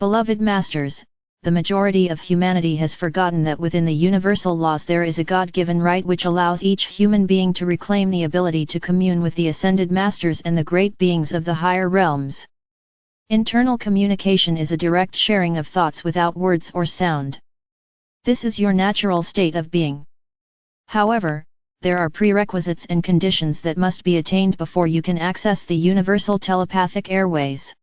Beloved Masters, the majority of humanity has forgotten that within the universal laws there is a God-given right which allows each human being to reclaim the ability to commune with the ascended masters and the great beings of the higher realms. Internal communication is a direct sharing of thoughts without words or sound. This is your natural state of being. However, there are prerequisites and conditions that must be attained before you can access the universal telepathic airways.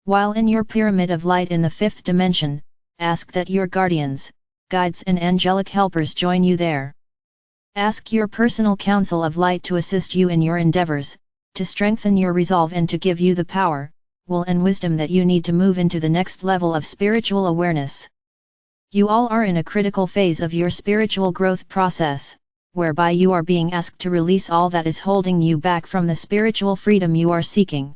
While in your pyramid of light in the fifth dimension, ask that your guardians, guides and angelic helpers join you there. Ask your personal council of light to assist you in your endeavors, to strengthen your resolve and to give you the power, will and wisdom that you need to move into the next level of spiritual awareness. You all are in a critical phase of your spiritual growth process, whereby you are being asked to release all that is holding you back from the spiritual freedom you are seeking.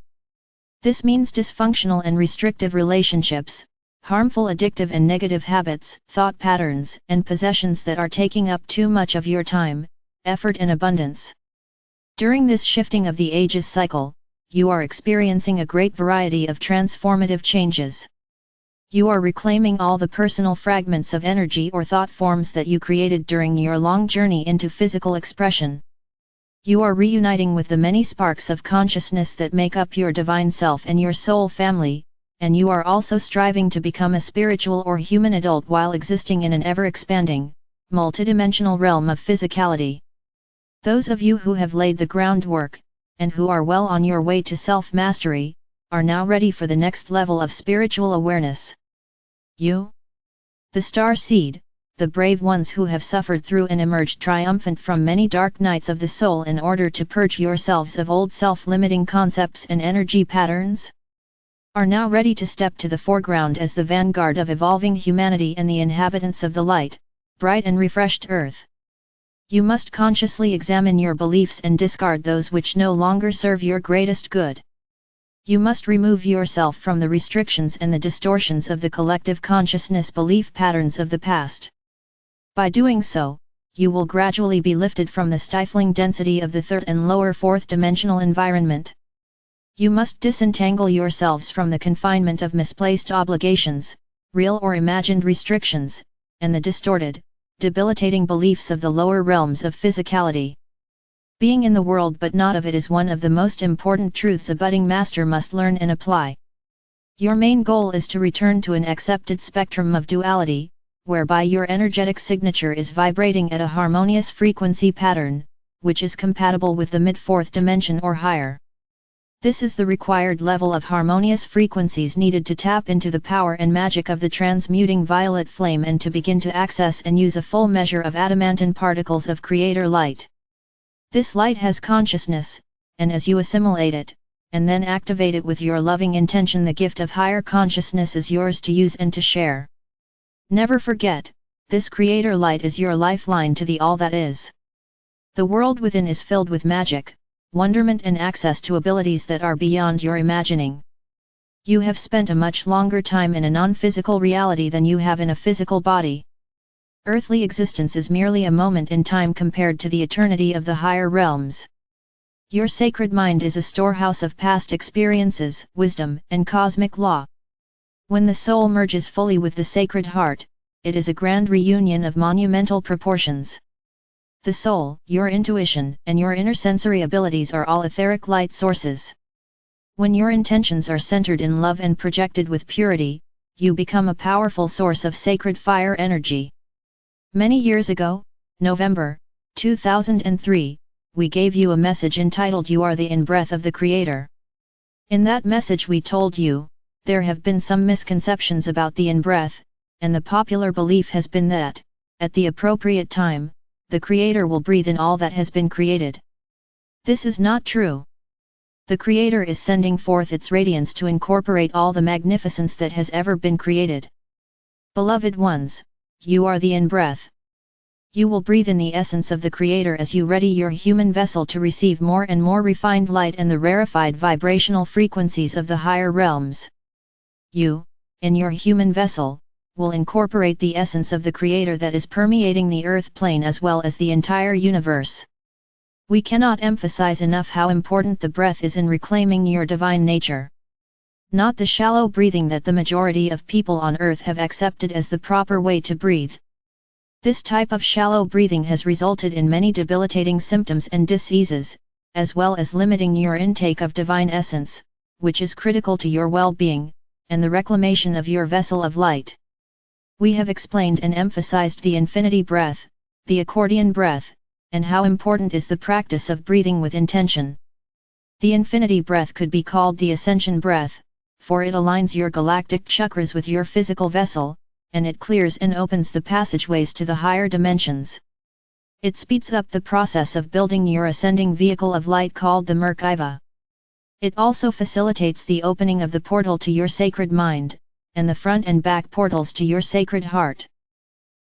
This means dysfunctional and restrictive relationships, harmful addictive and negative habits, thought patterns, and possessions that are taking up too much of your time, effort and abundance. During this shifting of the ages cycle, you are experiencing a great variety of transformative changes. You are reclaiming all the personal fragments of energy or thought forms that you created during your long journey into physical expression. You are reuniting with the many sparks of consciousness that make up your divine self and your soul family, and you are also striving to become a spiritual or human adult while existing in an ever-expanding, multidimensional realm of physicality. Those of you who have laid the groundwork, and who are well on your way to self-mastery, are now ready for the next level of spiritual awareness. You? The star seed, the brave ones who have suffered through and emerged triumphant from many dark nights of the soul in order to purge yourselves of old self-limiting concepts and energy patterns, are now ready to step to the foreground as the vanguard of evolving humanity and the inhabitants of the light, bright and refreshed earth. You must consciously examine your beliefs and discard those which no longer serve your greatest good. You must remove yourself from the restrictions and the distortions of the collective consciousness belief patterns of the past. By doing so, you will gradually be lifted from the stifling density of the third and lower fourth dimensional environment. You must disentangle yourselves from the confinement of misplaced obligations, real or imagined restrictions, and the distorted, debilitating beliefs of the lower realms of physicality. Being in the world but not of it is one of the most important truths a budding master must learn and apply. Your main goal is to return to an accepted spectrum of duality, whereby your energetic signature is vibrating at a harmonious frequency pattern, which is compatible with the mid-fourth dimension or higher. This is the required level of harmonious frequencies needed to tap into the power and magic of the transmuting violet flame and to begin to access and use a full measure of adamantine particles of creator light. This light has consciousness, and as you assimilate it, and then activate it with your loving intention, the gift of higher consciousness is yours to use and to share. Never forget, this creator light is your lifeline to the all that is. The world within is filled with magic, wonderment and access to abilities that are beyond your imagining. You have spent a much longer time in a non-physical reality than you have in a physical body. Earthly existence is merely a moment in time compared to the eternity of the higher realms. Your sacred mind is a storehouse of past experiences, wisdom, and cosmic law. When the soul merges fully with the sacred heart, it is a grand reunion of monumental proportions. The soul, your intuition, and your inner sensory abilities are all etheric light sources. When your intentions are centered in love and projected with purity, you become a powerful source of sacred fire energy. Many years ago, November 2003, we gave you a message entitled "You are the in-breath of the Creator." In that message we told you, there have been some misconceptions about the in-breath, and the popular belief has been that, at the appropriate time, the Creator will breathe in all that has been created. This is not true. The Creator is sending forth its radiance to incorporate all the magnificence that has ever been created. Beloved ones, you are the in-breath. You will breathe in the essence of the Creator as you ready your human vessel to receive more and more refined light and the rarefied vibrational frequencies of the higher realms. You, in your human vessel, will incorporate the essence of the Creator that is permeating the earth plane as well as the entire universe. We cannot emphasize enough how important the breath is in reclaiming your divine nature. not the shallow breathing that the majority of people on Earth have accepted as the proper way to breathe. This type of shallow breathing has resulted in many debilitating symptoms and diseases, as well as limiting your intake of divine essence, which is critical to your well-being, and the reclamation of your vessel of light. We have explained and emphasized the infinity breath, the accordion breath, and how important is the practice of breathing with intention. The infinity breath could be called the ascension breath, for it aligns your galactic chakras with your physical vessel, and it clears and opens the passageways to the higher dimensions. It speeds up the process of building your ascending vehicle of light called the Merkava. It also facilitates the opening of the portal to your sacred mind, and the front and back portals to your sacred heart.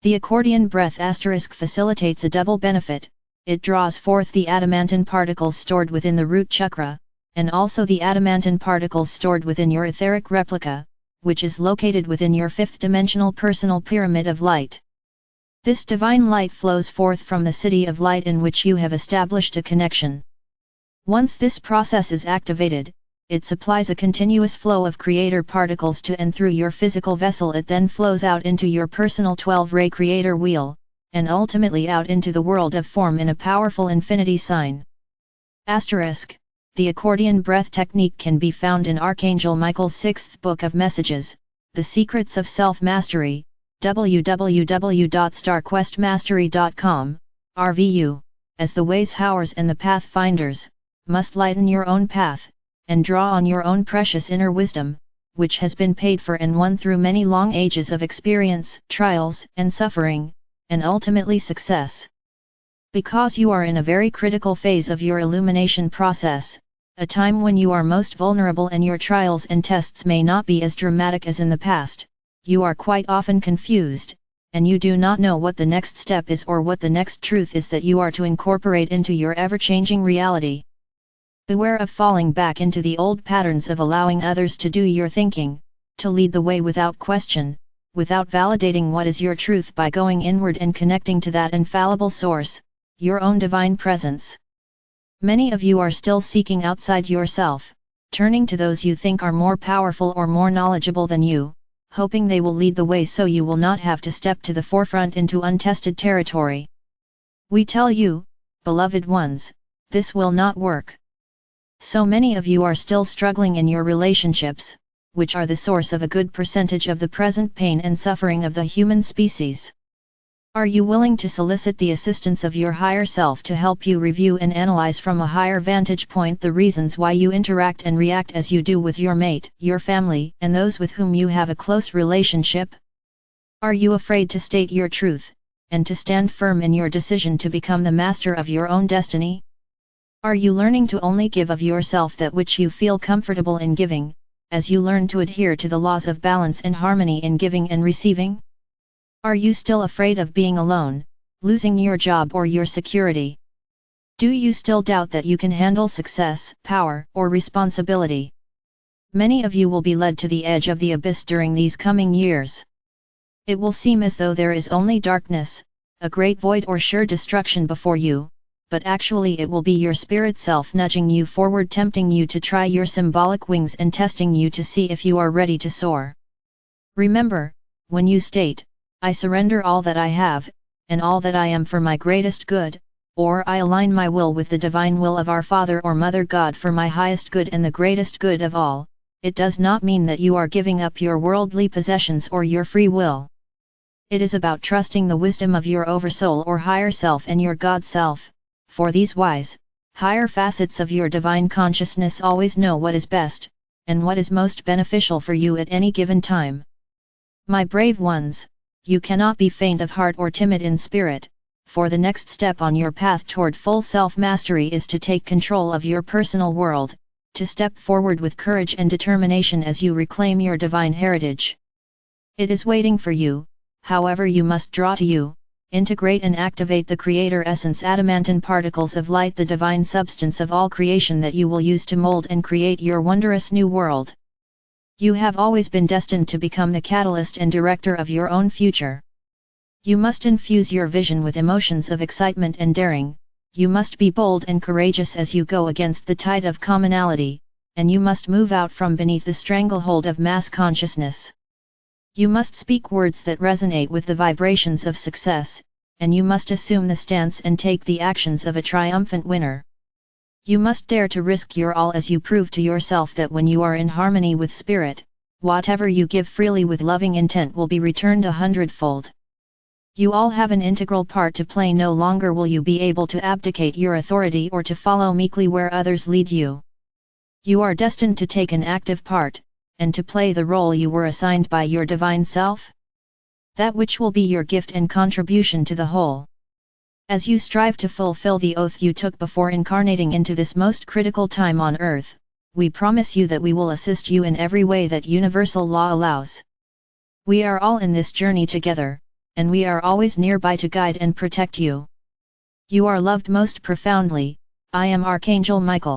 The accordion breath * facilitates a double benefit. It draws forth the adamantine particles stored within the root chakra, and also the adamantine particles stored within your etheric replica, which is located within your fifth-dimensional personal pyramid of light. This divine light flows forth from the city of light in which you have established a connection. Once this process is activated, it supplies a continuous flow of creator particles to and through your physical vessel. It then flows out into your personal 12-ray creator wheel, and ultimately out into the world of form in a powerful infinity sign. The accordion breath technique can be found in Archangel Michael's 6th book of messages, The Secrets of Self-Mastery, www.starquestmastery.com, RVU, as the ways howers and the pathfinders must lighten your own path, and draw on your own precious inner wisdom, which has been paid for and won through many long ages of experience, trials, and suffering, and ultimately success. Because you are in a very critical phase of your illumination process, a time when you are most vulnerable and your trials and tests may not be as dramatic as in the past, you are quite often confused, and you do not know what the next step is or what the next truth is that you are to incorporate into your ever-changing reality. Beware of falling back into the old patterns of allowing others to do your thinking, to lead the way without question, without validating what is your truth by going inward and connecting to that infallible source, your own divine presence. Many of you are still seeking outside yourself, turning to those you think are more powerful or more knowledgeable than you, hoping they will lead the way so you will not have to step to the forefront into untested territory. We tell you, beloved ones, this will not work. So many of you are still struggling in your relationships, which are the source of a good percentage of the present pain and suffering of the human species. Are you willing to solicit the assistance of your higher self to help you review and analyze from a higher vantage point the reasons why you interact and react as you do with your mate, your family, and those with whom you have a close relationship? Are you afraid to state your truth, and to stand firm in your decision to become the master of your own destiny? Are you learning to only give of yourself that which you feel comfortable in giving, as you learn to adhere to the laws of balance and harmony in giving and receiving? Are you still afraid of being alone, losing your job or your security? Do you still doubt that you can handle success, power, or responsibility? Many of you will be led to the edge of the abyss during these coming years. It will seem as though there is only darkness, a great void or sure destruction before you, but actually it will be your spirit self nudging you forward, tempting you to try your symbolic wings and testing you to see if you are ready to soar. Remember, when you state, I surrender all that I have, and all that I am for my greatest good, or I align my will with the divine will of our Father or Mother God for my highest good and the greatest good of all, it does not mean that you are giving up your worldly possessions or your free will. It is about trusting the wisdom of your oversoul or higher self and your God self, for these wise, higher facets of your divine consciousness always know what is best, and what is most beneficial for you at any given time. My brave ones, you cannot be faint of heart or timid in spirit, for the next step on your path toward full self-mastery is to take control of your personal world, to step forward with courage and determination as you reclaim your divine heritage. It is waiting for you, however you must draw to you, integrate and activate the Creator Essence adamantine particles of light, the divine substance of all creation that you will use to mold and create your wondrous new world. You have always been destined to become the catalyst and director of your own future. You must infuse your vision with emotions of excitement and daring, you must be bold and courageous as you go against the tide of commonality, and you must move out from beneath the stranglehold of mass consciousness. You must speak words that resonate with the vibrations of success, and you must assume the stance and take the actions of a triumphant winner. You must dare to risk your all as you prove to yourself that when you are in harmony with spirit, whatever you give freely with loving intent will be returned 100-fold. You all have an integral part to play. No longer will you be able to abdicate your authority or to follow meekly where others lead you. You are destined to take an active part, and to play the role you were assigned by your divine self. That which will be your gift and contribution to the whole. As you strive to fulfill the oath you took before incarnating into this most critical time on earth, we promise you that we will assist you in every way that universal law allows. We are all in this journey together, and we are always nearby to guide and protect you. You are loved most profoundly. I am Archangel Michael.